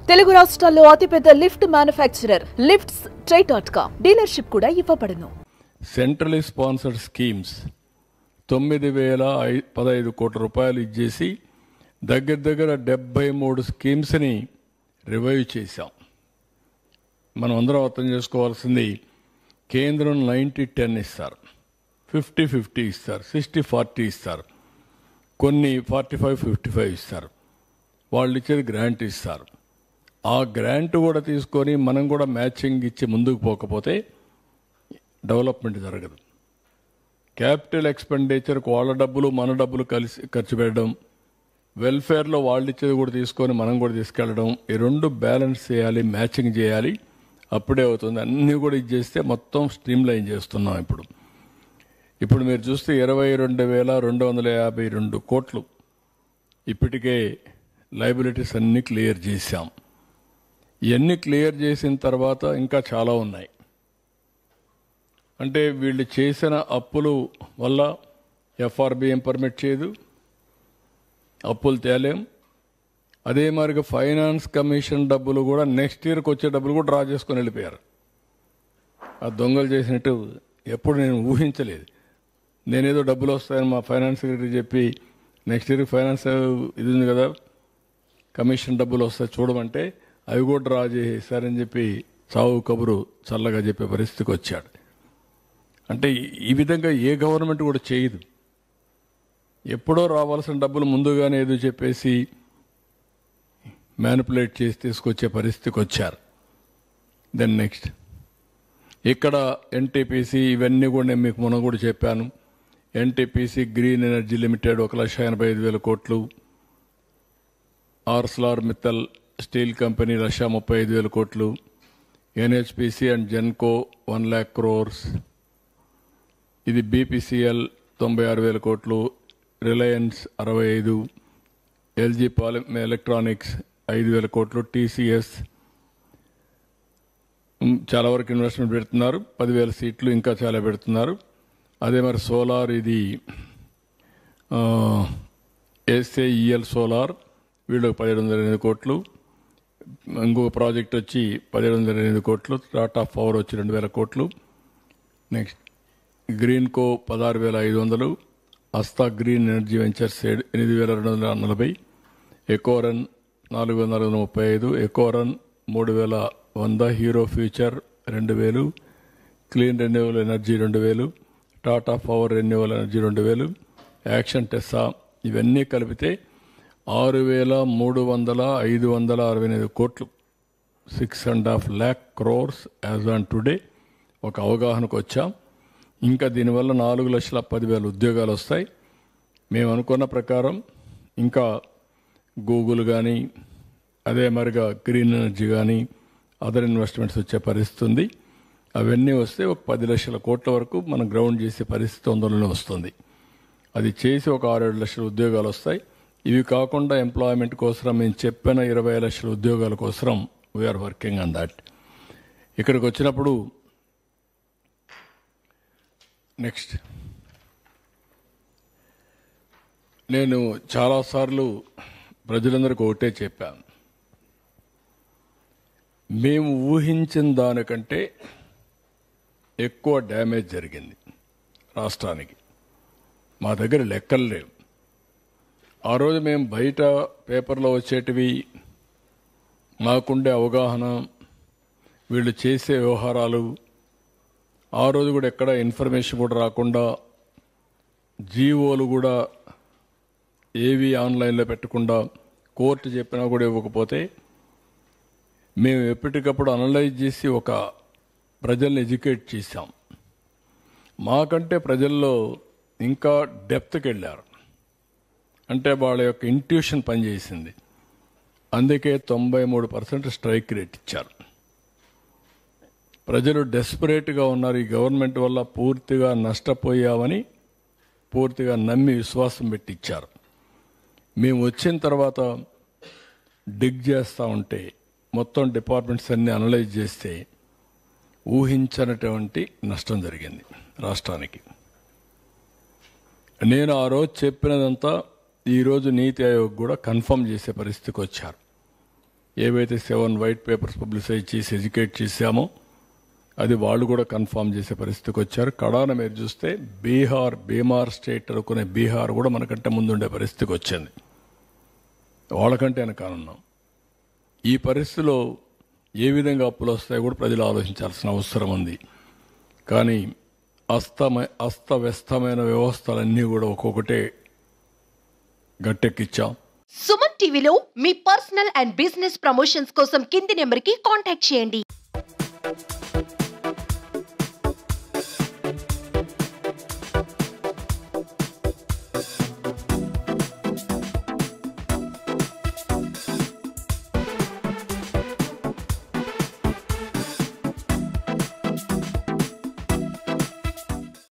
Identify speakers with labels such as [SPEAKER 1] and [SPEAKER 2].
[SPEAKER 1] తెలుగు రాష్ట్రాల్లో అతిపెద్ద lift manufacturer lifts ట్రై.com dealership కూడా ఇవ్వబడును.
[SPEAKER 2] సెంట్రలీ స్పాన్సర్డ్ స్కీమ్స్ 9,015 కోట్ల రూపాయలు ఇచ్చేసి దగ్గర 73 స్కీమ్స్ని రివైవ్ చేశాం. మనం అందరం అర్థం చేసుకోవాల్సింది, కేంద్రం 90-10 ఇస్తారు, 50-50 ఇస్తారు, 60-40 ఇస్తారు, కొన్ని 45-55 ఇస్తారు. వాళ్ళు ఇచ్చేది గ్రాంట్ ఇస్తారు. ఆ గ్రాంట్ కూడా తీసుకొని మనం కూడా మ్యాచింగ్ ఇచ్చి ముందుకు పోకపోతే డెవలప్మెంట్ జరగదు. క్యాపిటల్ ఎక్స్పెండిచర్కి వాళ్ళ డబ్బులు మన డబ్బులు కలిసి ఖర్చు పెట్టడం, వెల్ఫేర్లో వాళ్ళు ఇచ్చేది కూడా తీసుకొని మనం కూడా తీసుకెళ్ళడం, ఈ రెండు బ్యాలెన్స్ చేయాలి, మ్యాచింగ్ చేయాలి. అప్పుడే అవుతుంది. అన్నీ కూడా ఇది చేస్తే మొత్తం స్ట్రీమ్ లైన్ చేస్తున్నాం. ఇప్పుడు మీరు చూస్తే 22,252 కోట్లు ఇప్పటికే లయబిలిటీస్ అన్నీ క్లియర్ చేశాం. ఇవన్నీ క్లియర్ చేసిన తర్వాత ఇంకా చాలా ఉన్నాయి. అంటే వీళ్ళు చేసిన అప్పులు వల్ల ఎఫ్ఆర్బిఎం పర్మిట్ చేయదు, అప్పులు తేలేం. అదే మరిగా ఫైనాన్స్ కమిషన్ డబ్బులు కూడా నెక్స్ట్ ఇయర్కి వచ్చే డబ్బులు కూడా డ్రా చేసుకొని వెళ్ళిపోయారు. ఆ దొంగలు చేసినట్టు ఎప్పుడు నేను ఊహించలేదు. నేనేదో డబ్బులు వస్తాయని మా ఫైనాన్స్ సెక్రటరీ చెప్పి నెక్స్ట్ ఇయర్ ఫైనాన్స్ ఇది ఉంది కదా, కమిషన్ డబ్బులు వస్తాయి చూడమంటే అవి కూడా డ్రా చేశారని చెప్పి చావు కబురు చల్లగా చెప్పే పరిస్థితికి వచ్చాడు. అంటే ఈ విధంగా ఏ గవర్నమెంట్ కూడా చేయదు. ఎప్పుడో రావాల్సిన డబ్బులు ముందుగానే ఏదో చెప్పేసి మ్యానిపులేట్ చేసి తీసుకొచ్చే పరిస్థితికి వచ్చారు. దెన్ నెక్స్ట్ ఇక్కడ ఎన్టీపీసీ ఇవన్నీ కూడా నేను మీకు మొన్న కూడా చెప్పాను. ఎన్టీపీసీ గ్రీన్ ఎనర్జీ లిమిటెడ్ 1,85,000 కోట్లు, ఆర్సలార్ మిత్తల్ స్టీల్ కంపెనీ 1,35,000 కోట్లు, NHPC and Genco 1 lakh crores, ఇది బీపీసీఎల్ 96,000 కోట్లు, రిలయన్స్ 65, ఎల్జీ ఎలక్ట్రానిక్స్ 5,000 కోట్లు, టీసీఎస్ చాలా వరకు ఇన్వెస్ట్మెంట్ పెడుతున్నారు, 10,000 సీట్లు ఇంకా చాలా పెడుతున్నారు. అదే మరి సోలార్, ఇది ఎస్ఏఈఎల్ సోలార్, వీళ్ళకి 1,708 కోట్లు, ఇంకొక ప్రాజెక్ట్ వచ్చి 1,708 కోట్లు, టాటా పవర్ వచ్చి 2,000 కోట్లు, నెక్స్ట్ గ్రీన్ కో 16,500, అస్తా green energy ventures 8,240, Ecoren 4,435, Ecoren 3,100, Hero Future 2,000, clean renewal energy 2,000, Tata power renewal energy 2,000, action టెస్సా, ఇవన్నీ కలిపితే 6,300,568 కోట్లు, 6.5 lakh crores as on today ఒక అవగాహనకు వచ్చాం. ఇంకా దీనివల్ల 4,10,000 ఉద్యోగాలు వస్తాయి. మేము అనుకున్న ప్రకారం ఇంకా గూగుల్ కానీ అదే మరిగా గ్రీన్ ఎనర్జీ కానీ అదర్ ఇన్వెస్ట్మెంట్స్ వచ్చే పరిస్థితి ఉంది. అవన్నీ వస్తే ఒక 10 లక్షల కోట్ల వరకు మనం గ్రౌండ్ చేసే పరిస్థితి తొందరలోనే వస్తుంది. అది చేసి ఒక 6-7 లక్షల ఉద్యోగాలు వస్తాయి. ఇవి కాకుండా ఎంప్లాయ్మెంట్ కోసం మేము చెప్పిన 20 లక్షల ఉద్యోగాల కోసం వీఆర్ వర్కింగ్ ఆన్ దాట్. ఇక్కడికి వచ్చినప్పుడు నెక్స్ట్ నేను చాలాసార్లు ప్రజలందరికీ ఒకటే చెప్పాను, మేము ఊహించిన దానికంటే ఎక్కువ డ్యామేజ్ జరిగింది రాష్ట్రానికి. మా దగ్గర లెక్కలు లేవు. ఆ రోజు మేము బయట పేపర్లో వచ్చేటివి, మాకుండే అవగాహన, వీళ్ళు చేసే వ్యవహారాలు, ఆ రోజు కూడా ఎక్కడ ఇన్ఫర్మేషన్ కూడా రాకుండా, జీవోలు కూడా ఏవి ఆన్లైన్లో పెట్టకుండా, కోర్టు చెప్పినా కూడా ఇవ్వకపోతే మేము ఎప్పటికప్పుడు అనలైజ్ చేసి ఒక ప్రజల్ని ఎడ్యుకేట్ చేశాం. మాకంటే ప్రజల్లో ఇంకా డెప్త్కి వెళ్ళారు. అంటే వాళ్ళ యొక్క ఇంట్యూషన్ పనిచేసింది. అందుకే 93% స్ట్రైక్ రేట్ ఇచ్చారు. ప్రజలు డెస్పరేట్గా ఉన్నారు. ఈ గవర్నమెంట్ వల్ల పూర్తిగా నష్టపోయామని పూర్తిగా నమ్మి విశ్వాసం పెట్టి ఇచ్చారు. మేము వచ్చిన తర్వాత డిగ్ చేస్తూ ఉంటే మొత్తం డిపార్ట్మెంట్స్ అన్నీ అనలైజ్ చేస్తే ఊహించనటువంటి నష్టం జరిగింది రాష్ట్రానికి. నేను ఆ రోజు చెప్పినదంతా ఈరోజు నీతి ఆయోగ్ కూడా కన్ఫర్మ్ చేసే పరిస్థితికి వచ్చారు. ఏవైతే 7 వైట్ పేపర్స్ పబ్లిసైజ్ చేసి ఎడ్యుకేట్ చేశామో అది వాళ్ళు కూడా కన్ఫర్మ్ చేసే పరిస్థితికి వచ్చారు. కడాన మీరు చూస్తే బీహార్ స్టేట్ అనుకునే బీహార్ కూడా మనకంటే ముందుండే పరిస్థితికి వచ్చింది. వాళ్ళకంటే వెనకాలన్నాం. ఈ పరిస్థితిలో ఏ విధంగా అప్పులు వస్తాయో కూడా ప్రజలు ఆలోచించాల్సిన అవసరం ఉంది. కానీ అస్తవ్యస్తమైన వ్యవస్థలన్నీ కూడా ఒక్కొక్కటే గట్టెక్కిచ్చాం.
[SPEAKER 3] సుమన్ టీవీలో మీ పర్సనల్ అండ్ బిజినెస్ ప్రమోషన్స్ కోసం కింది నెంబర్కి కాంటాక్ట్ చేయండి.